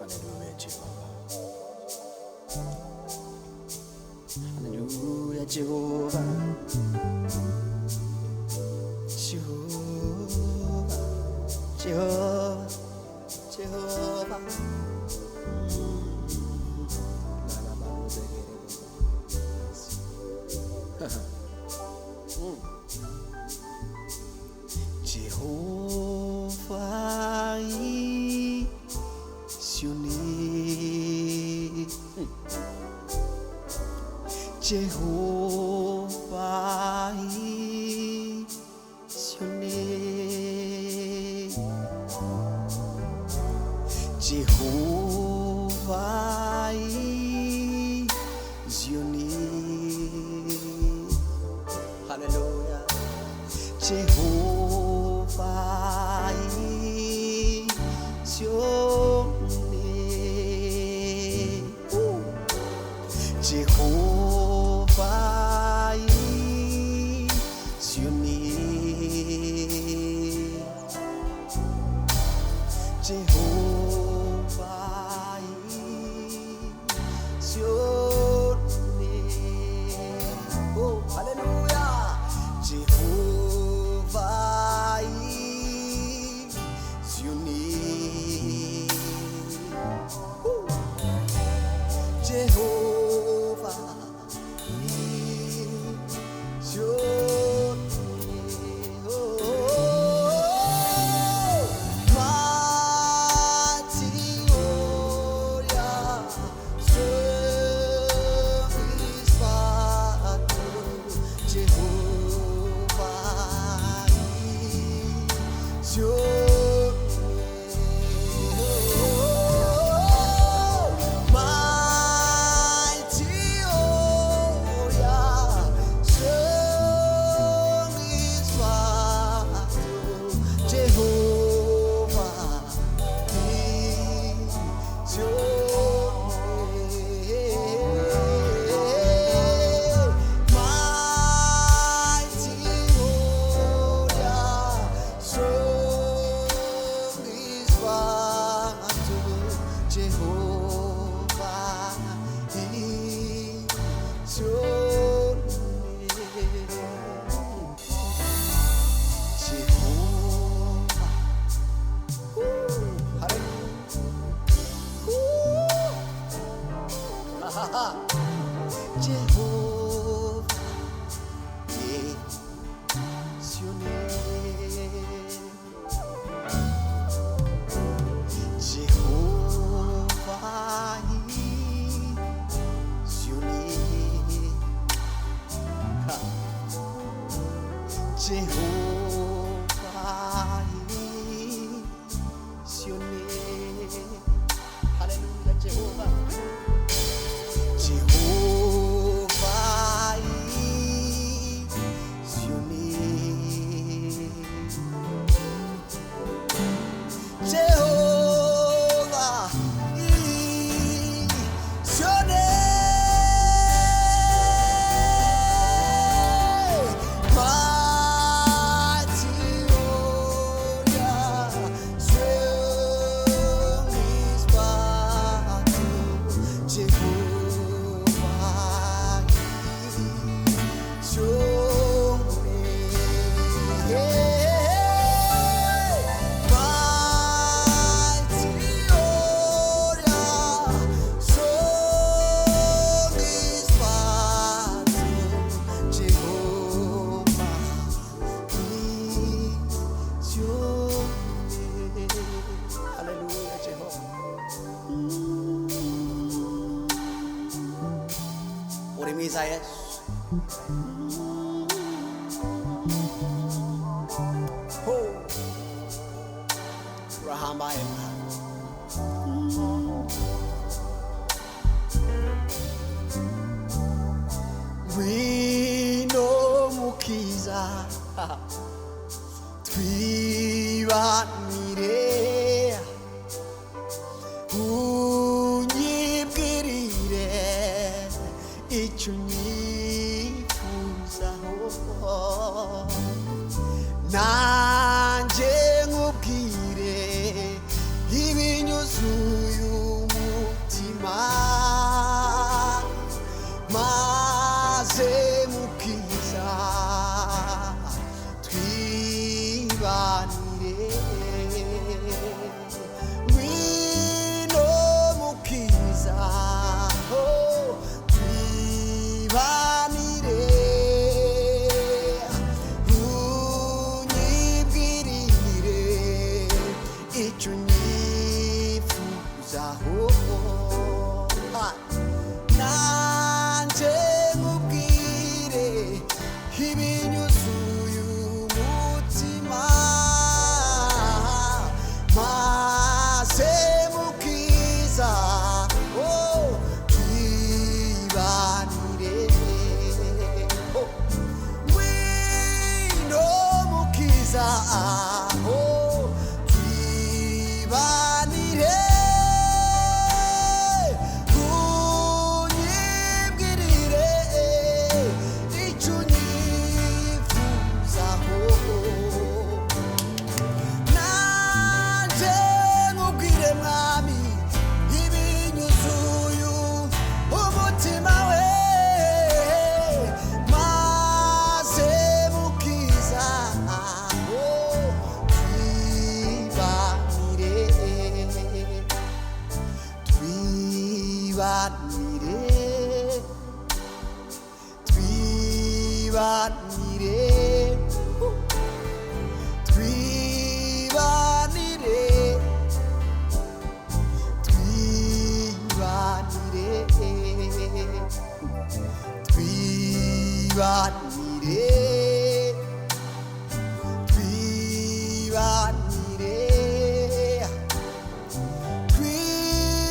Hallelujah, Jehovah. Hallelujah, Jehovah. Jehovah, Jehovah, Jehovah is your name. Jehovah is your name. Jehovah is your name. Hallelujah. Jehovah is your name. Jehovah is your name. Jehovah is your name. Oh, hallelujah. Jehovah is your name. Woo. Jehovah is your name. Oh, mighty warrior, strong is battle. Jehovah is your name. Mighty warrior, strong is battle. Jehovah is your name. Mighty warrior, strong is battle. Jehovah is your name. Jehovah. Hallelujah. Jehovah is your name. Jehovah is your name. Jehovah is your name. Hallelujah, Jehovah. Jehovah is your name. Jehovah is your name. Mighty warrior, strong is battle. Jehovah is your name. Mighty warrior, strong is battle. Jehovah is your name. Hallelujah, Jehovah. Urimiza Yesu. Oh, rahamba yena. Ngwino Mukiza, Twibanire, unyibwirire icyo unyifuzaho, nanjye nkubwire ibinyuzuye oh, twibanire unyibwirire icyo unyifuzaho nanjye nkubwire mwami ibinyuzuye umutima we maze mukiza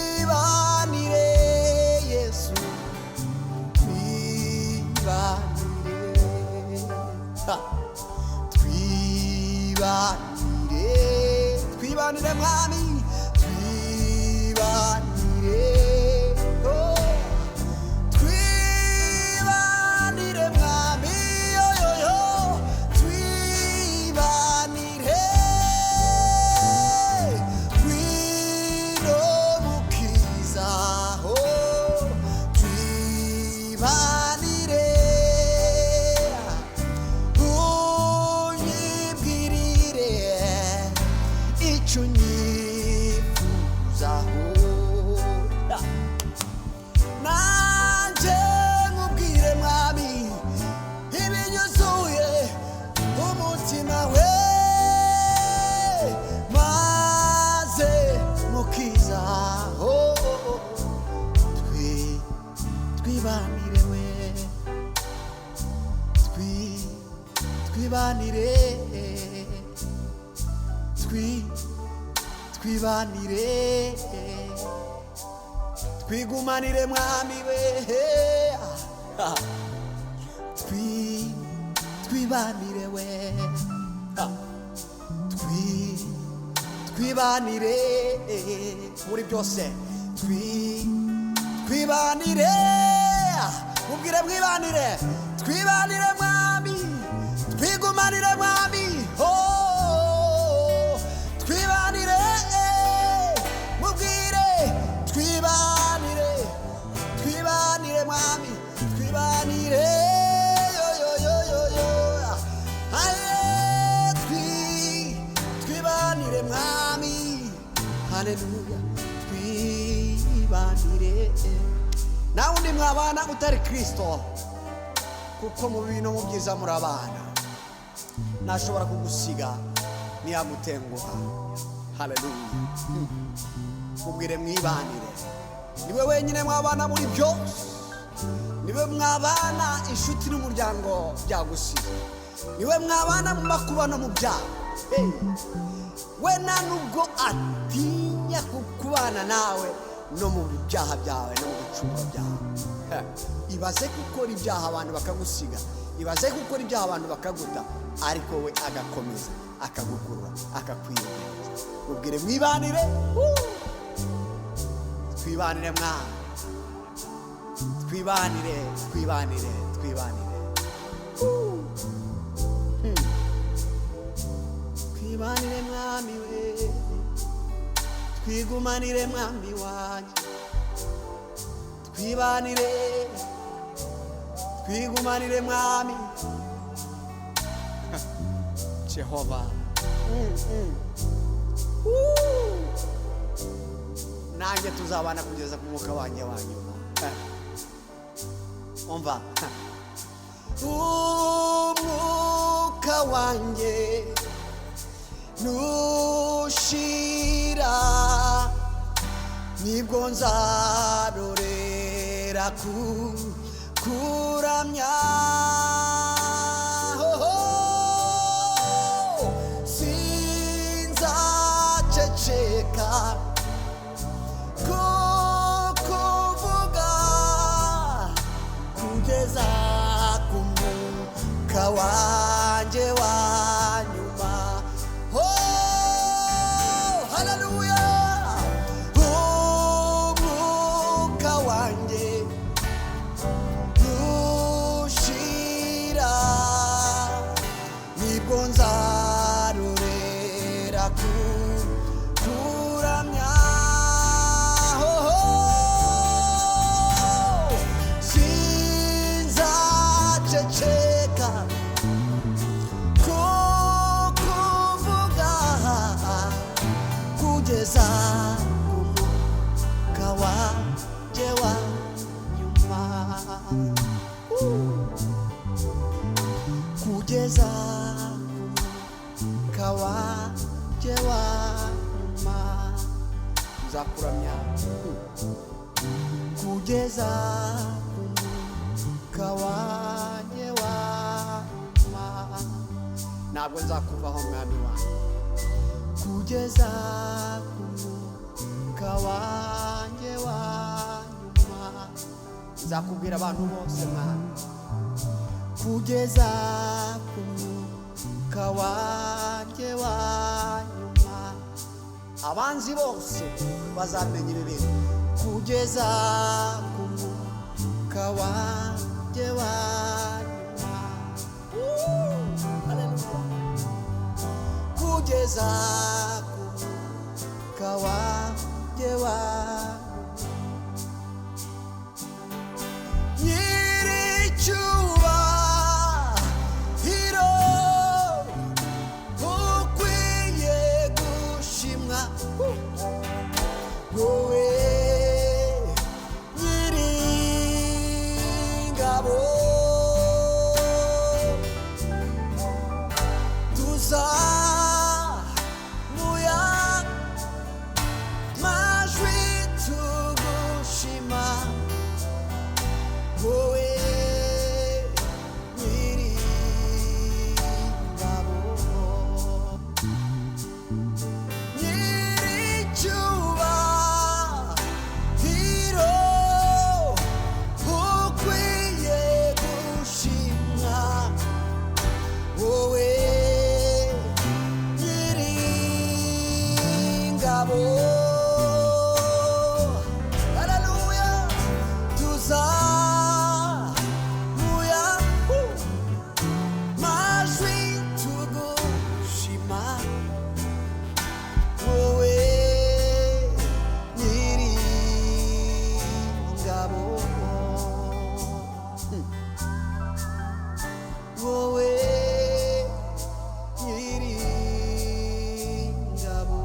twibanire yesu twibanire mwami twibanire oh twibanire mwami yo yo yo twibanire Ngwino Mukiza oh twibanire unyibwirire icyo unyifuzaho nanjye nkubwire mwami ibinyuzuye umutima we maze mukiza twibanire we twibanire twibanire twigumanire mwami we twibanire we twibanire muri byose twibanire mubwire mwibanire twibanire mwami twigumanire mwami oh twibanire mubwire twibanire mwami twibanire yo yo yo yo yo aye twibanire mwami haleluya twibanire nawe undi mwabana utari Kristo kuko mu bintu mu byiza murabana nashobora kugusiga niyagutenguha haleluya mubwire mwibanire niwe wenyine mwabana muri byose niwe mwabana inshuti n'umuryango byagusize niwe mwabana mu makuba no mu byaha we nta nubwo atinya kukubana nawe no mu byaha byawe no mu bicumuro byawe ibaze gukora ibyaha abantu bakagusiga ibaze gukora ibyaha abantu bakaguta ariko we agakomeza akagukurura akakwiyongeza ubwire mwibanire twibanire mwana twibanire twibanire mwami we twigumanire mwami wanjye twigumanire mwami Jehovah nanjye tuzabana kugeza ku mwuka wanjye wa nyuma umva umwuka wanjye nushira nibwo nzarorera kuramya sinzaceceka kukuvuga kugeza ku mwuka wanjye wa nyuma kugeza ku mwuka wanjye wa nyuma. Ntabwo nzakuvaho mwami wanjye kugeza ku mwuka wanjye wa nyuma. Nzakubwira abantu bose mwami kugeza ku mwuka wanjye wa nyuma. Abanzi bose bazamenya ibi bintu kugeza ku mwuka wanjye wa nyuma. Kugeza ku mwuka wanjye wa nyiricyubahiro ukwiye gushimwa wowe nyiringabo. tuzamuya majwi tugushima wowe nyiringabo. nyiricyubahiro ukwiye gushimwa wowe nyiringabo. Haleluya. tuzamuya majwi tugushima wowe nyiringabo. wowe nyiringabo.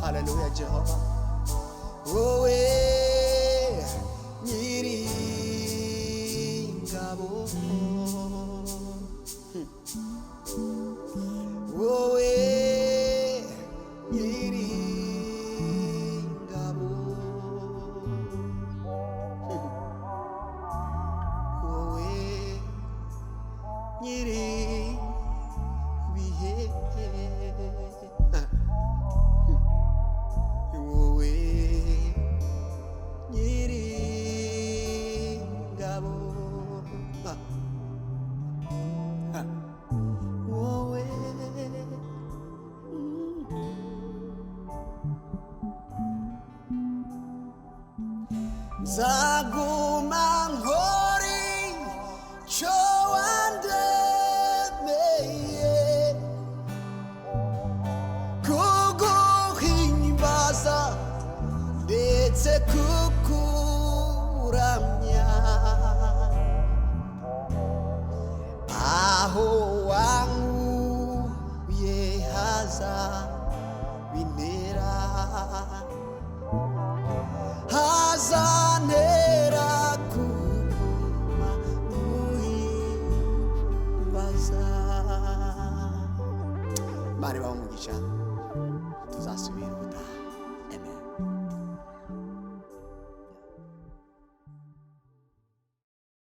Haleluya Jehovah. wowe nyiringabo. wowe nyiringabo. wowe nyiribihe. wowe nyiringabo. wowe nzaguma nkora icyo wandemeye kuguhimbaza ndetse kukuramya aho wankuye haza bintera hazantera kuguma guhimbaza. Mari bamugisha tuzasubira ubutaha. Amen.